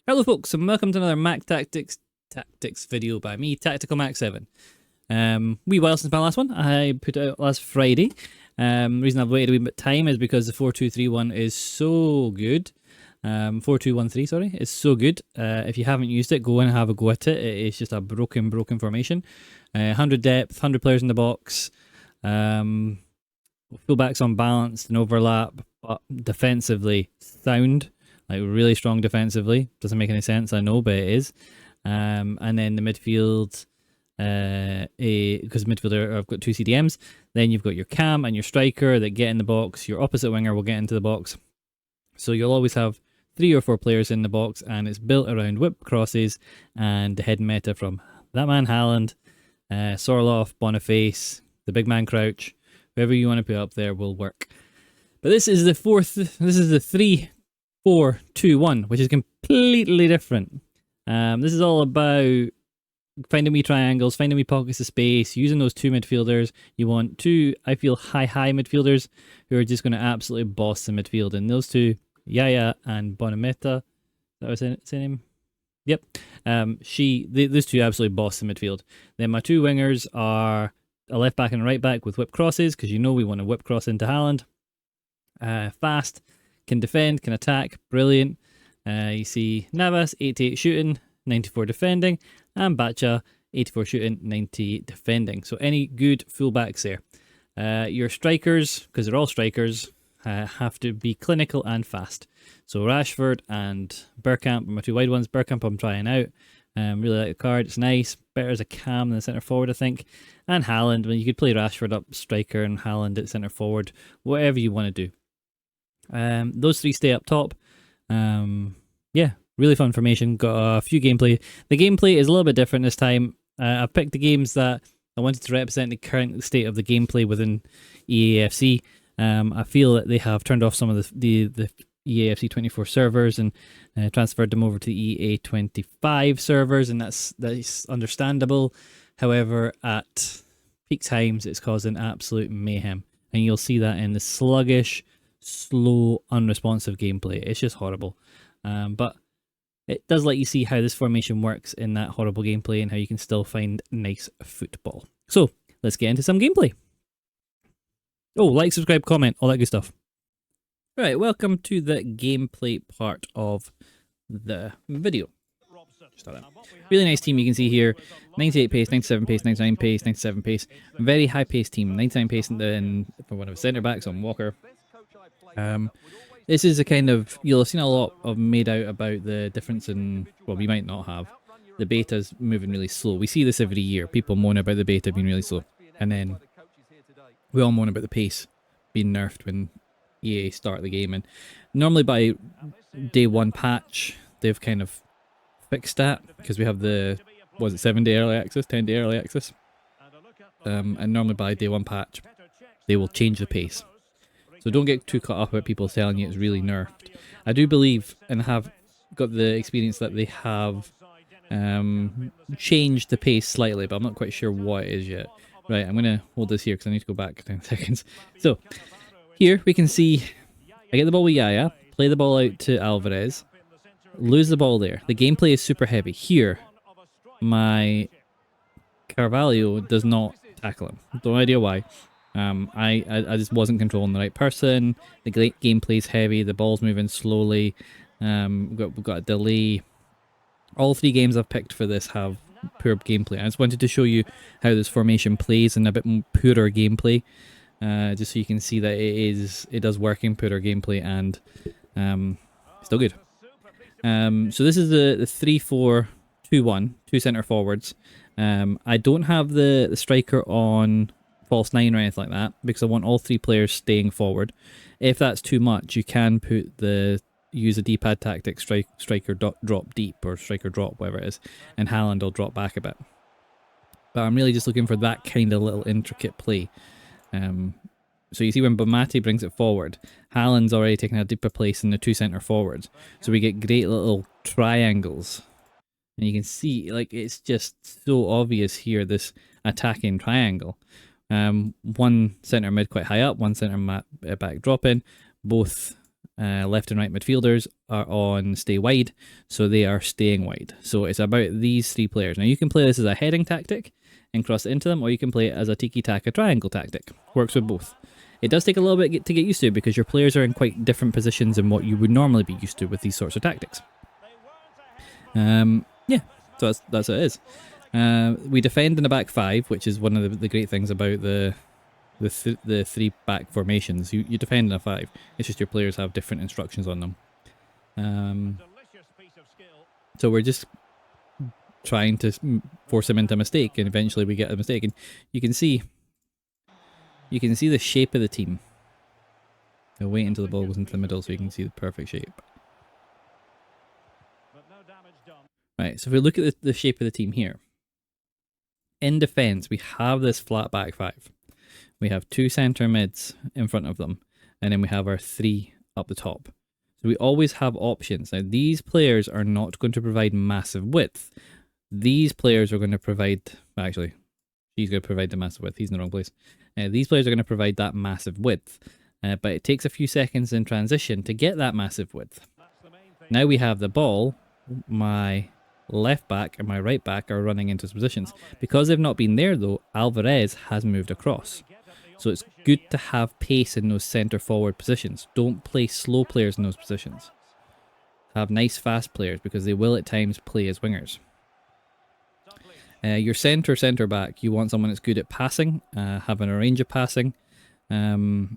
Hello folks and welcome to another Mac Tactics video by me, Tactical Mac 7. Wee while since my last one. I put it out last Friday. The reason I've waited a wee bit of time is because the 4231 is so good. 4213, sorry, is so good. If you haven't used it, go in and have a go at it. It is just a broken formation. 100 depth, 100 players in the box. Fullbacks unbalanced and overlap, but defensively sound. Like really strong defensively. Doesn't make any sense, I know, but it is. And then the midfield, because midfielder, I've got two CDMs. Then you've got your cam and your striker that get in the box. Your opposite winger will get into the box. So you'll always have 3 or 4 players in the box, and it's built around whip crosses and the hidden meta from that man Haaland, Sorloth, Boniface, the big man Crouch. Whoever you want to put up there will work. But this is the 3-4-2-1, which is completely different. This is all about finding wee triangles, finding wee pockets of space, using those 2 midfielders. You want 2, I feel, high midfielders who are just going to absolutely boss the midfield. And those 2, Yaya and Bonameta, that was her name? Yep. Those 2 absolutely boss the midfield. Then my 2 wingers are a left back and a right back with whip crosses, because you know we want to whip cross into Haaland. Fast, can defend, can attack, brilliant. You see Navas, 88 shooting, 94 defending, and Bacha, 84 shooting, 90 defending. So any good fullbacks there. Your strikers, because they're all strikers, have to be clinical and fast. So Rashford and Bergkamp are my 2 wide ones. Bergkamp I'm trying out. Really like the card, it's nice. Better as a cam than a centre forward, I think. And Haaland, when you could play Rashford up striker and Haaland at centre forward, whatever you want to do. Those 3 stay up top. Yeah, really fun formation. Got a few gameplay. The gameplay is a little bit different this time. I've picked the games that I wanted to represent the current state of the gameplay within EAFC. I feel that they have turned off some of the EAFC 24 servers and transferred them over to the EA25 servers, and that's understandable. However, at peak times, it's causing absolute mayhem, and you'll see that in the sluggish, slow, unresponsive gameplay. It's just horrible. But it does let you see how this formation works in that horrible gameplay and how you can still find nice football. So let's get into some gameplay. Oh, like, subscribe, comment, all that good stuff. Right, welcome to the gameplay part of the video. Really nice team you can see here. 98 pace, 97 pace, 99 pace, 97 pace. Very high pace team. 99 pace for one of the centre backs on Walker. This is a kind of, you'll have seen a lot of made out about the difference in, well, we might not have, the beta's moving really slow. We see this every year. People moan about the beta being really slow. And then we all moan about the pace being nerfed when EA start the game. And normally by day 1 patch, they've kind of fixed that, because we have the, was it 7-day early access, 10-day early access? And normally by day 1 patch, they will change the pace. So don't get too caught up about people telling you it's really nerfed. I do believe, and have got the experience, that they have changed the pace slightly, but I'm not quite sure what it is yet. Right, I'm going to hold this here because I need to go back 10 seconds. So, here we can see, I get the ball with Yaya, play the ball out to Alvarez, lose the ball there. The gameplay is super heavy. Here, my Carvalho does not tackle him. No idea why. I just wasn't controlling the right person. The gameplay's heavy. The ball's moving slowly. We've got a delay. All 3 games I've picked for this have poor gameplay. I just wanted to show you how this formation plays in a bit poorer gameplay, just so you can see that it does work in poorer gameplay and still good. So this is the 3-4-2-1, 2 centre forwards. I don't have the striker on false 9 or anything like that, because I want all 3 players staying forward. If that's too much, you can use a D-pad tactic, striker drop deep, or striker drop, whatever it is, and Haaland will drop back a bit. But I'm really just looking for that kind of little intricate play. So you see when Bomati brings it forward, Haaland's already taken a deeper place in the 2 centre forwards. So we get great little triangles. And you can see, like, it's just so obvious here, this attacking triangle. One centre mid quite high up, one centre back dropping, both left and right midfielders are on stay wide, so they are staying wide. So it's about these 3 players. Now you can play this as a heading tactic and cross it into them, or you can play it as a tiki-taka triangle tactic. Works with both. It does take a little bit to get used to because your players are in quite different positions than what you would normally be used to with these sorts of tactics. Yeah, so that's what it is. We defend in the back 5, which is one of the great things about the 3 back formations. You defend in a 5. It's just your players have different instructions on them. So we're just trying to force him into a mistake, and eventually we get a mistake. And you can see the shape of the team. I'll wait until the ball goes into the middle so you can see the perfect shape. Right, so if we look at the shape of the team here. In defence, we have this flat back 5. We have 2 centre mids in front of them, and then we have our 3 up the top. So we always have options. Now, these players are not going to provide massive width. These players are going to provide... Actually, he's going to provide the massive width. He's in the wrong place. These players are going to provide that massive width, but it takes a few seconds in transition to get that massive width. Now we have the ball. My left back and my right back are running into positions. Because they've not been there though, Alvarez has moved across. So it's good to have pace in those centre forward positions. Don't play slow players in those positions. Have nice fast players because they will at times play as wingers. Your centre back, you want someone that's good at passing, having a range of passing. At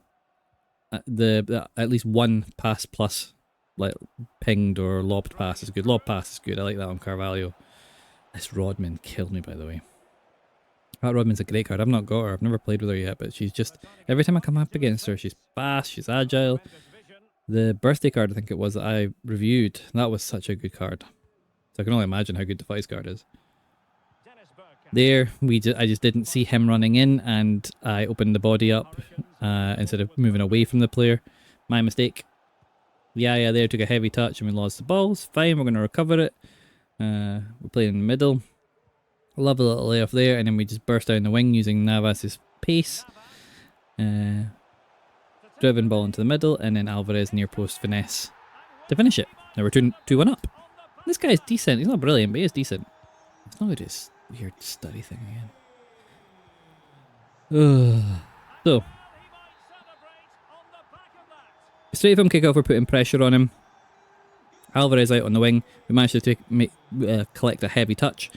least one pass plus, like pinged or lobbed pass is good. Lob pass is good. I like that on Carvalho. This Rodman killed me, by the way. That Rodman's a great card. I've not got her. I've never played with her yet, but she's just, every time I come up against her, she's fast, she's agile. The birthday card, I think it was, that I reviewed, that was such a good card. So I can only imagine how good the Vice card is. There, I just didn't see him running in, and I opened the body up instead of moving away from the player. My mistake. Yeah, there took a heavy touch and we lost the ball. It's fine, we're going to recover it. We're playing in the middle. Love a little layoff there, and then we just burst down the wing using Navas's pace. Driven ball into the middle, and then Alvarez near post finesse to finish it. Now we're 2-1 up. This guy is decent. He's not brilliant, but he is decent. It's not his weird study thing again. So, straight from kickoff, we're putting pressure on him. Alvarez out on the wing. We managed to collect a heavy touch.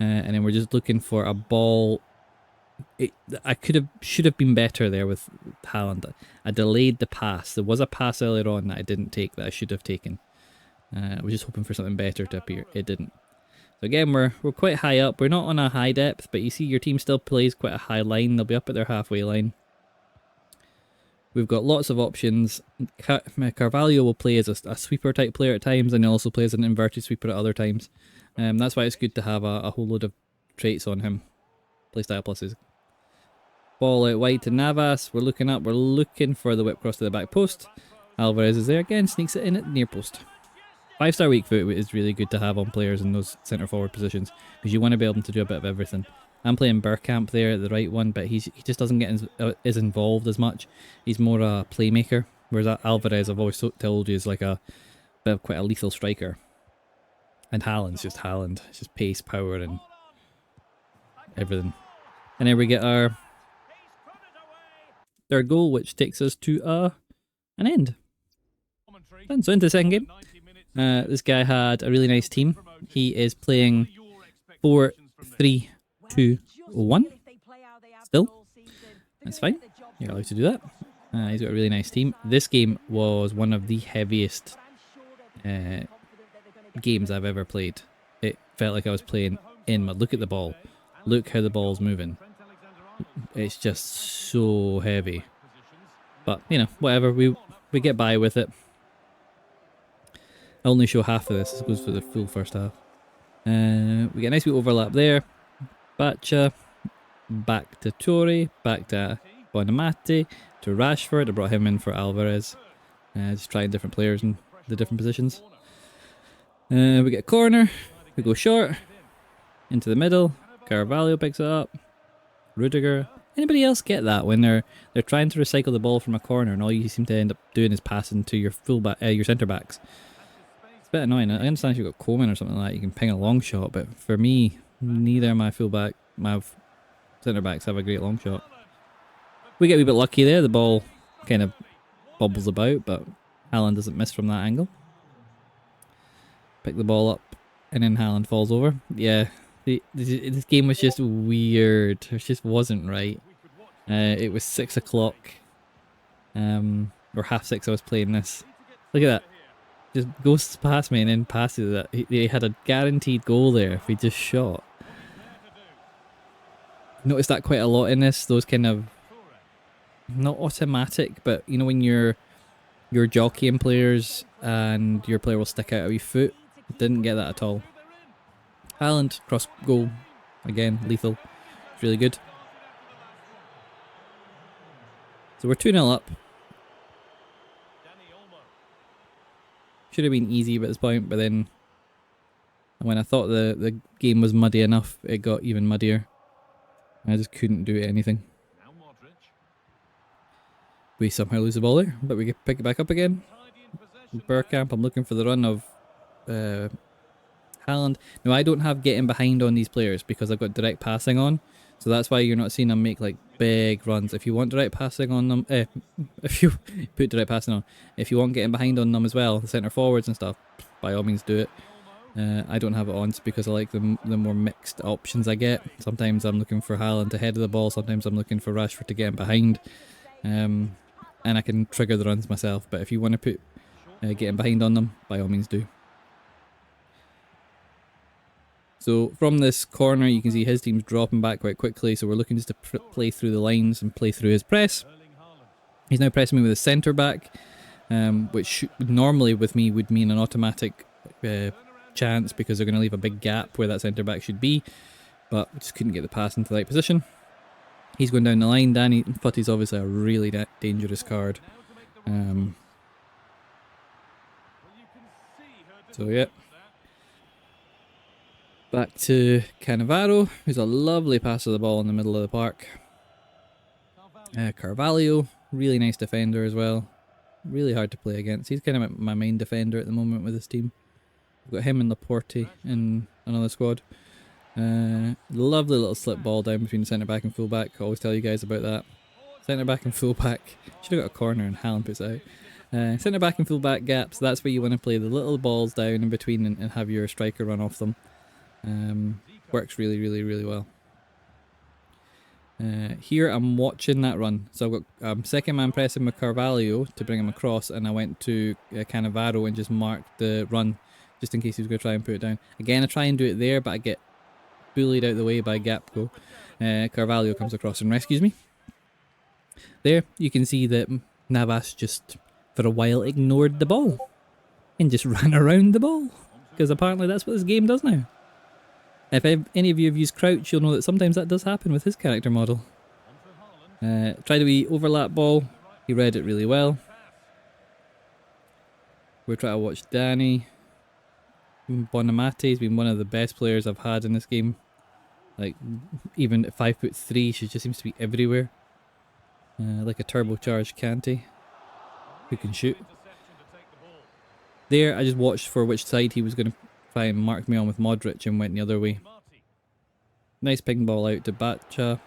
And then we're just looking for a ball. I should have been better there with Haaland. I delayed the pass. There was a pass earlier on that I didn't take that I should have taken. I was just hoping for something better to appear. It didn't. So again, we're quite high up. We're not on a high depth, but you see your team still plays quite a high line. They'll be up at their halfway line. We've got lots of options. Carvalho will play as a sweeper type player at times, and he'll also play as an inverted sweeper at other times. That's why it's good to have a whole load of traits on him. Playstyle pluses. Ball out wide to Navas. We're looking up. We're looking for the whip cross to the back post. Alvarez is there again. Sneaks it in at the near post. 5-star weak foot is really good to have on players in those centre forward positions because you want to be able to do a bit of everything. I'm playing Bergkamp there at the right one, but he just doesn't get as involved as much. He's more a playmaker, whereas Alvarez, I've always told you, is like a bit of quite a lethal striker. And Haaland's just Haaland. It's just pace, power, and everything. And then we get our third goal, which takes us to an end. And so into the second game. This guy had a really nice team. He is playing 4-3-2-1. Still. That's fine. You're allowed to do that. He's got a really nice team. This game was one of the heaviest games I've ever played. It felt like I was playing in mud. Look at the ball. Look how the ball's moving. It's just so heavy. But, you know, whatever. We get by with it. I only show half of this. This goes for the full first half. We get a nice wee overlap there. Bacha. Back to Torre. Back to Bonamati. To Rashford. I brought him in for Alvarez. Just trying different players in the different positions. We get a corner. We go short. Into the middle. Carvalho picks it up. Rudiger. Anybody else get that when they're trying to recycle the ball from a corner and all you seem to end up doing is passing to your your centre backs? It's a bit annoying. I understand if you've got Coleman or something like that, you can ping a long shot, but for me, neither of my centre backs have a great long shot. We get a wee bit lucky there. The ball kind of bobbles about, but Haaland doesn't miss from that angle. Pick the ball up, and then Haaland falls over. Yeah. This game was just weird. It just wasn't right. It was 6 o'clock, or 6:30 I was playing this. Look at that. Just goes past me and then passes it. He had a guaranteed goal there if he just shot. Noticed that quite a lot in this. Those kind of, not automatic, but you know when you're jockeying players and your player will stick out a wee foot. Didn't get that at all. Haaland, cross goal, again, lethal, it's really good. So we're 2-0 up. Should have been easy at this point, but then when I thought the game was muddy enough, it got even muddier. I just couldn't do anything. We somehow lose the ball there, but we can pick it back up again. Bergkamp, I'm looking for the run of Haaland. Now I don't have getting behind on these players because I've got direct passing on, so that's why you're not seeing them make like big runs. If you want direct passing on them, if you put direct passing on, if you want getting behind on them as well, the centre forwards and stuff, by all means do it. I don't have it on because I like the more mixed options I get. Sometimes I'm looking for Haaland to head of the ball, sometimes I'm looking for Rashford to get him behind, and I can trigger the runs myself. But if you want to put getting behind on them, by all means do. So from this corner you can see his team's dropping back quite quickly, so we're looking just to play through the lines and play through his press. He's now pressing me with a centre back, which normally with me would mean an automatic chance because they're going to leave a big gap where that centre back should be, but just couldn't get the pass into the right position. He's going down the line. Danny Futty's obviously a really dangerous card. So yeah. Back to Cannavaro, who's a lovely pass of the ball in the middle of the park. Carvalho, really nice defender as well. Really hard to play against. He's kind of my main defender at the moment with this team. We've got him and Laporte in another squad. Lovely little slip ball down between the centre back and full back. I always tell you guys about that. Centre back and full back. Should have got a corner and Haaland puts it out. Centre back and full back gaps. That's where you want to play the little balls down in between and have your striker run off them. Works really well. Here I'm watching that run, so I've got second man pressing with Carvalho to bring him across, and I went to Cannavaro and just marked the run just in case he was going to try and put it down. Again, I try and do it there, but I get bullied out the way by Gapco. Carvalho comes across and rescues me. There you can see that Navas just for a while ignored the ball and just ran around the ball, because apparently that's what this game does now. If any of you have used Crouch, you'll know that sometimes that does happen with his character model. Tried a wee overlap ball. He read it really well. We're trying to watch Danny. Bonamate's been one of the best players I've had in this game. Like, even at 5'3", she just seems to be everywhere. Like a turbocharged Kanté who can shoot. There, I just watched for which side he was going to try and mark me on with Modric and went the other way. Nice ping ball out to Batcha.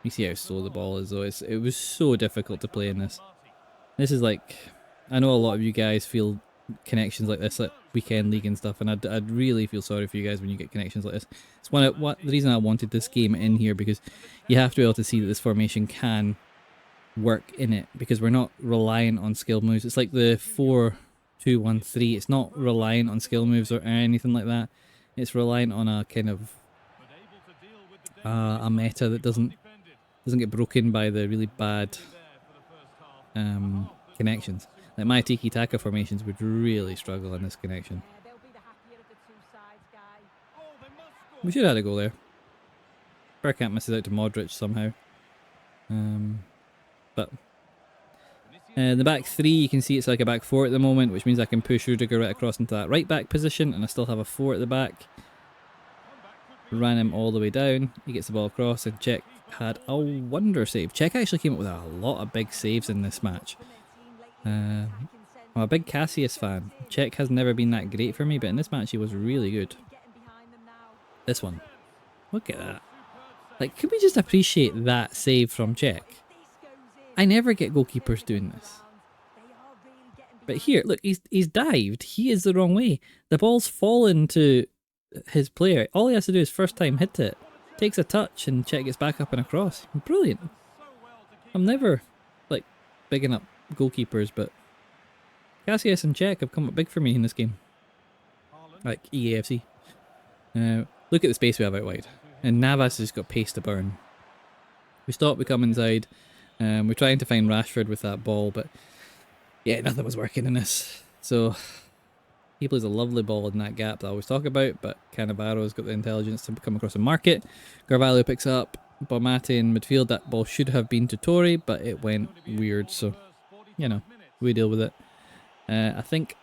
You see how slow the ball is though. It was so difficult to play in this. This is like, I know a lot of you guys feel connections like this, like weekend league and stuff, and I'd really feel sorry for you guys when you get connections like this. It's the reason I wanted this game in here, because you have to be able to see that this formation can work in it, because we're not reliant on skill moves. It's like the 4-2-1-3. It's not reliant on skill moves or anything like that. It's reliant on a kind of a meta that doesn't get broken by the really bad connections. Like my tiki-taka formations would really struggle in this connection. We should have had a goal there. Bergkamp misses out to Modric somehow. But the back three, you can see it's like a back four at the moment, which means I can push Rudiger right across into that right back position, and I still have a 4 at the back. Ran him all the way down. He gets the ball across and check. had a wonder save. Czech actually came up with a lot of big saves in this match. I'm a big Cassius fan. Czech has never been that great for me, but in this match he was really good. This one. Look at that. Like, could we just appreciate that save from Czech? I never get goalkeepers doing this. But here, look, he's dived. He is the wrong way. The ball's fallen to his player. All he has to do is first time hit it. Takes a touch and Czech gets back up and across. Brilliant. I'm never, like, bigging up goalkeepers, but Cassius and Czech have come up big for me in this game. Like EAFC. Look at the space we have out wide. And Navas has got pace to burn. We stop, we come inside. We're trying to find Rashford with that ball, but yeah, nothing was working in this. So he plays a lovely ball in that gap that I always talk about, but Cannavaro's got the intelligence to come across and mark it. Carvalho picks up Bomati in midfield. That ball should have been to Torre, but it went weird, so you know, we deal with it. I think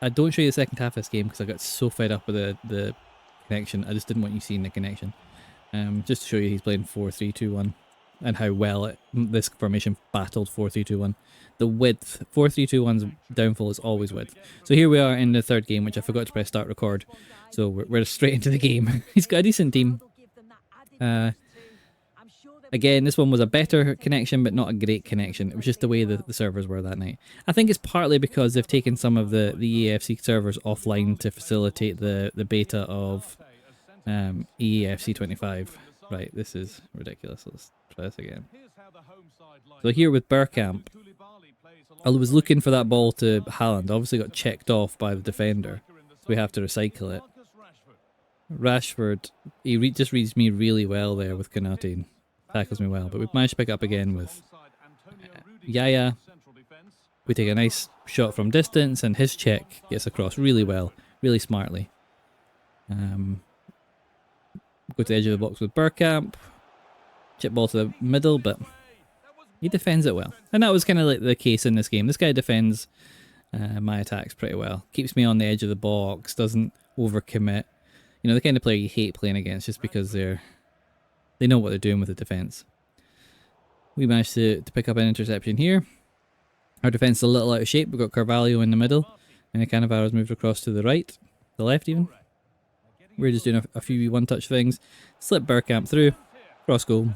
I don't show you the second half of this game because I got so fed up with the connection. I just didn't want you seeing the connection. Just to show you he's playing 4-3-2-1 and how well this formation battled 4-3-2-1. The width, 4-3-2-1's downfall is always width. So here we are in the third game, which I forgot to press start record. So we're straight into the game. He's got a decent team. Again, this one was a better connection, but not a great connection. It was just the way the servers were that night. I think it's partly because they've taken some of the EAFC servers offline to facilitate the beta of EAFC 25. Right, this is ridiculous. Let's try this again. So here with Bergkamp, I was looking for that ball to Haaland. Obviously got checked off by the defender, so we have to recycle it. Rashford, he just reads me really well there with Konate. Tackles me well, but we've managed to pick up again with Yaya. We take a nice shot from distance and his check gets across really well, really smartly. Go to the edge of the box with Bergkamp. Chip ball to the middle, but he defends it well. And that was kind of like the case in this game. This guy defends my attacks pretty well. Keeps me on the edge of the box, doesn't overcommit. You know, the kind of player you hate playing against just because they know what they're doing with the defence. We managed to pick up an interception here. Our defence is a little out of shape. We've got Carvalho in the middle. And Cannavaro's moved across to the right. The left even. We're just doing a few one-touch things. Slip Bergkamp through. Cross goal.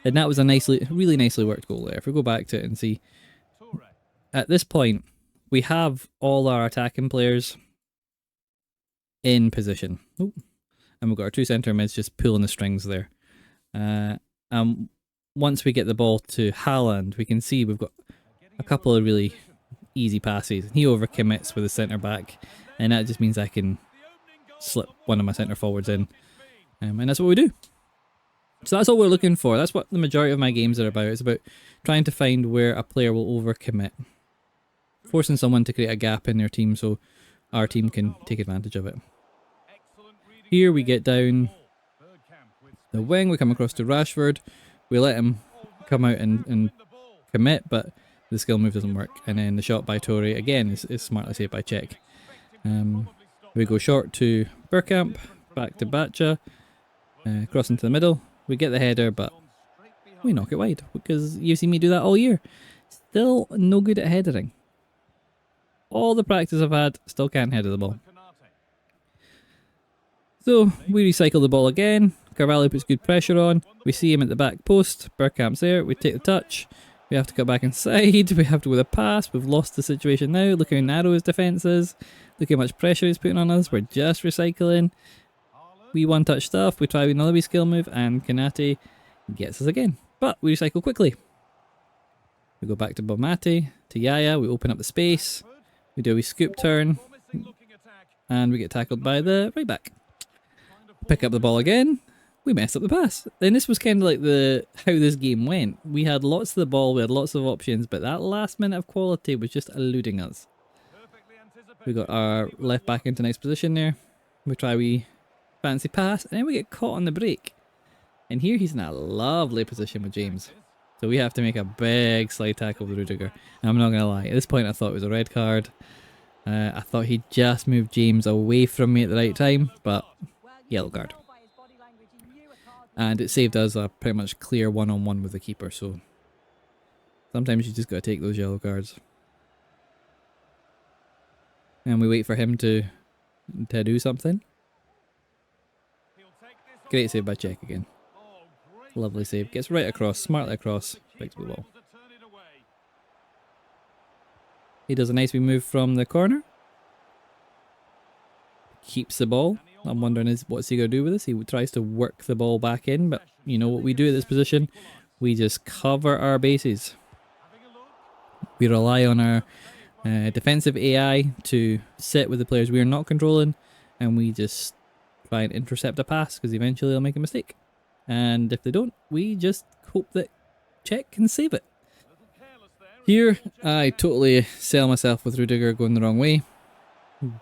And that was a really nicely worked goal there. If we go back to it and see. At this point, we have all our attacking players in position. Ooh. And we've got our two centre mids just pulling the strings there. Once we get the ball to Haaland, we can see we've got a couple of really easy passes. He overcommits with the centre back, and that just means I can slip one of my centre forwards in. And that's what we do. So that's all we're looking for. That's what the majority of my games are about. It's about trying to find where a player will overcommit. Forcing someone to create a gap in their team so our team can take advantage of it. Here we get down the wing, we come across to Rashford, we let him come out and commit, but the skill move doesn't work. And then the shot by Torre, again, is smartly saved by Czech. We go short to Bergkamp, back to Batcha, cross into the middle. We get the header, but we knock it wide, because you've seen me do that all year. Still no good at headering. All the practice I've had, still can't header the ball. So we recycle the ball again. Carvalho puts good pressure on. We see him at the back post. Bergkamp's there. We take the touch. We have to cut back inside. We have to go with a pass. We've lost the situation now. Look how narrow his defence is. Look how much pressure he's putting on us. We're just recycling. We one-touch stuff. We try with another wee skill move, and Konate gets us again. But we recycle quickly. We go back to Bomati, to Yaya. We open up the space. We do a wee scoop turn. And we get tackled by the right back. Pick up the ball again. We messed up the pass. And this was kind of like how this game went. We had lots of the ball, we had lots of options, but that last minute of quality was just eluding us. We got our left back into nice position there. We try wee fancy pass, and then we get caught on the break. And here he's in a lovely position with James. So we have to make a big slide tackle with Rudiger. And I'm not going to lie, at this point I thought it was a red card. I thought he just moved James away from me at the right time, but yellow card. And it saved us a pretty much clear one-on-one with the keeper, so sometimes you just got to take those yellow cards. And we wait for him to do something. Great save by Czech again. Lovely save. Gets right across, smartly across, picks the ball. He does a nice wee move from the corner. Keeps the ball. I'm wondering what's he going to do with this. He tries to work the ball back in, but you know what we do at this position? We just cover our bases. We rely on our defensive AI to sit with the players we are not controlling, and we just try and intercept a pass because eventually they'll make a mistake. And if they don't, we just hope that Czech can save it. Here, I totally sell myself with Rudiger going the wrong way.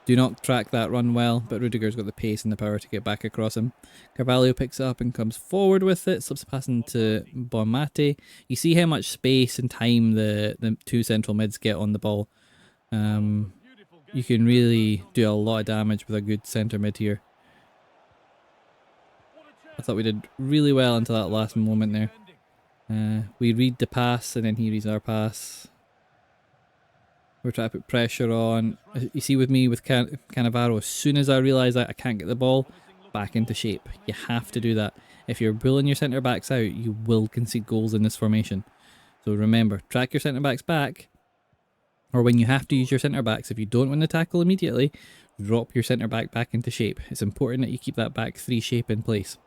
Do not track that run well, but Rudiger's got the pace and the power to get back across him. Carvalho picks it up and comes forward with it, slips past into Bonmati. You see how much space and time the two central mids get on the ball. You can really do a lot of damage with a good centre mid here. I thought we did really well until that last moment there. We read the pass and then he reads our pass. We're trying to put pressure on. You see with me with Cannavaro, as soon as I realise I can't get the ball back into shape, you have to do that. If you're pulling your centre backs out, you will concede goals in this formation. So remember, track your centre backs back, or when you have to use your centre backs, if you don't win the tackle immediately, drop your centre back into shape. It's important that you keep that back three shape in place.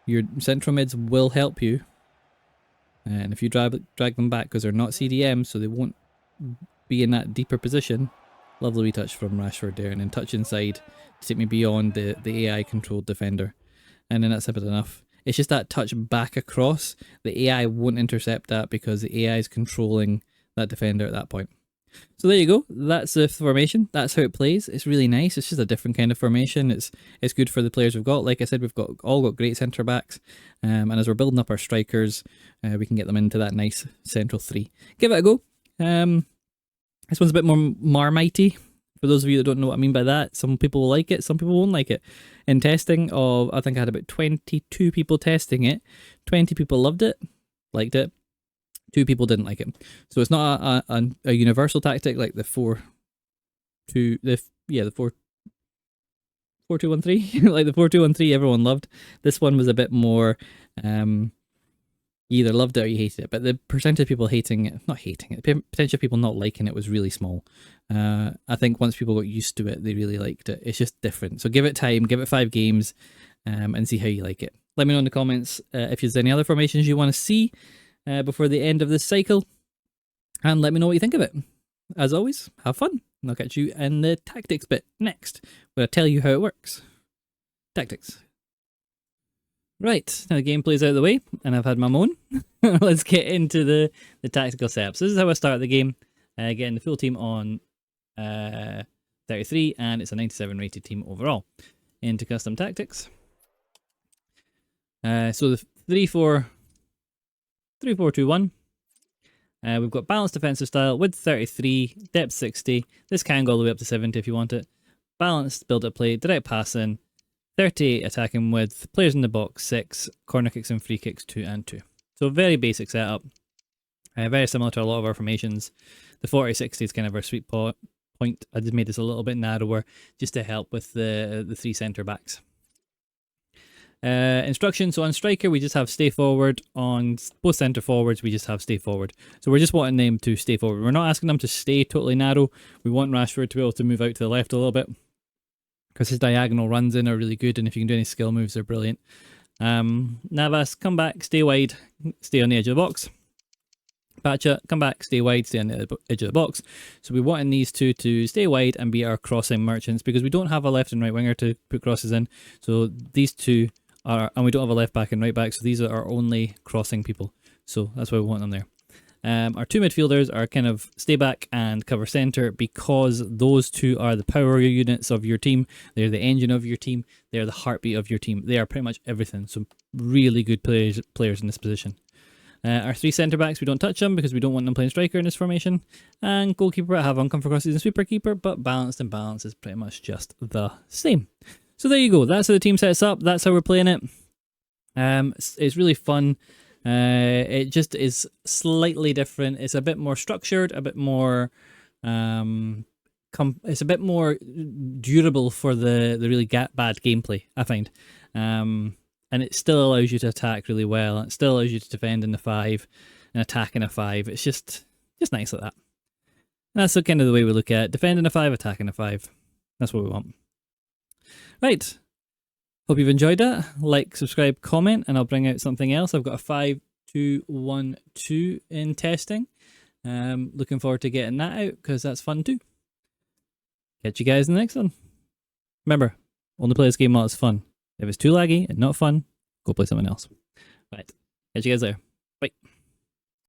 Your central mids will help you. And if you drag them back, because they're not CDM, so they won't be in that deeper position. Lovely wee touch from Rashford there, and then touch inside to take me beyond the AI controlled defender. And then that's simple enough. It's just that touch back across. The AI won't intercept that because the AI is controlling that defender at that point. So there you go. That's the formation. That's how it plays. It's really nice. It's just a different kind of formation. It's good for the players we've got. Like I said, we've all got great centre backs. And as we're building up our strikers, we can get them into that nice central three. Give it a go. This one's a bit more Marmitey. For those of you that don't know what I mean by that, some people will like it, some people won't like it. In testing I think I had about 22 people testing it. 20 people loved it, liked it. 2 people didn't like it. So it's not a universal tactic like the 4-2-1-3, like the 4-2-1-3 everyone loved. This one was a bit more, you either loved it or you hated it, but the percentage of people not hating it, the potential of people not liking it was really small. I think once people got used to it, they really liked it. It's just different. So give it time, give it 5 games, and see how you like it. Let me know in the comments if there's any other formations you want to see before the end of this cycle, and let me know what you think of it. As always, have fun, and I'll catch you in the tactics bit next, where I tell you how it works. Tactics. Right, now the gameplay's out of the way, and I've had my moan. Let's get into the tactical setup. So this is how I start the game, getting the full team on 33, and it's a 97 rated team overall. Into custom tactics. So the 3-4-2-1. We've got balanced defensive style, width 33, depth 60. This can go all the way up to 70 if you want it. Balanced build-up play, direct passing, 38 attacking width, players in the box 6, corner kicks and free kicks 2 and 2. So very basic setup. Very similar to a lot of our formations. The 40-60 is kind of our sweet point. I just made this a little bit narrower just to help with the 3 centre backs. Instructions, so on striker we just have stay forward. On both centre forwards we just have stay forward. So we're just wanting them to stay forward. We're not asking them to stay totally narrow. We want Rashford to be able to move out to the left a little bit, because his diagonal runs in are really good, and if you can do any skill moves they're brilliant. Navas, come back, stay wide, stay on the edge of the box. Pacha, come back, stay wide, stay on the edge of the box. So we're wanting these two to stay wide and be our crossing merchants, because we don't have a left and right winger to put crosses in. So these two are, and we don't have a left back and right back, so these are our only crossing people. So that's why we want them there. Our 2 midfielders are kind of stay back and cover centre, because those two are the power units of your team. They're the engine of your team. They're the heartbeat of your team. They are pretty much everything. So really good players in this position. Our 3 centre backs, we don't touch them because we don't want them playing striker in this formation. And goalkeeper, I have uncomfort crosses and sweeper keeper, but balanced and balance is pretty much just the same. So there you go. That's how the team sets up. That's how we're playing it. It's really fun. It just is slightly different. It's a bit more structured, a bit more it's a bit more durable for the really bad gameplay, I find. And it still allows you to attack really well. It still allows you to defend in the 5 and attack in a 5. It's just nice like that. And that's kind of the way we look at it. Defend in a 5, attack in a 5. That's what we want. Right. Hope you've enjoyed that. Like, subscribe, comment, and I'll bring out something else. I've got a 5-2-1-2 in testing. Looking forward to getting that out because that's fun too. Catch you guys in the next one. Remember, only play this game while it's fun. If it's too laggy and not fun, go play something else. Right. Catch you guys later. Bye.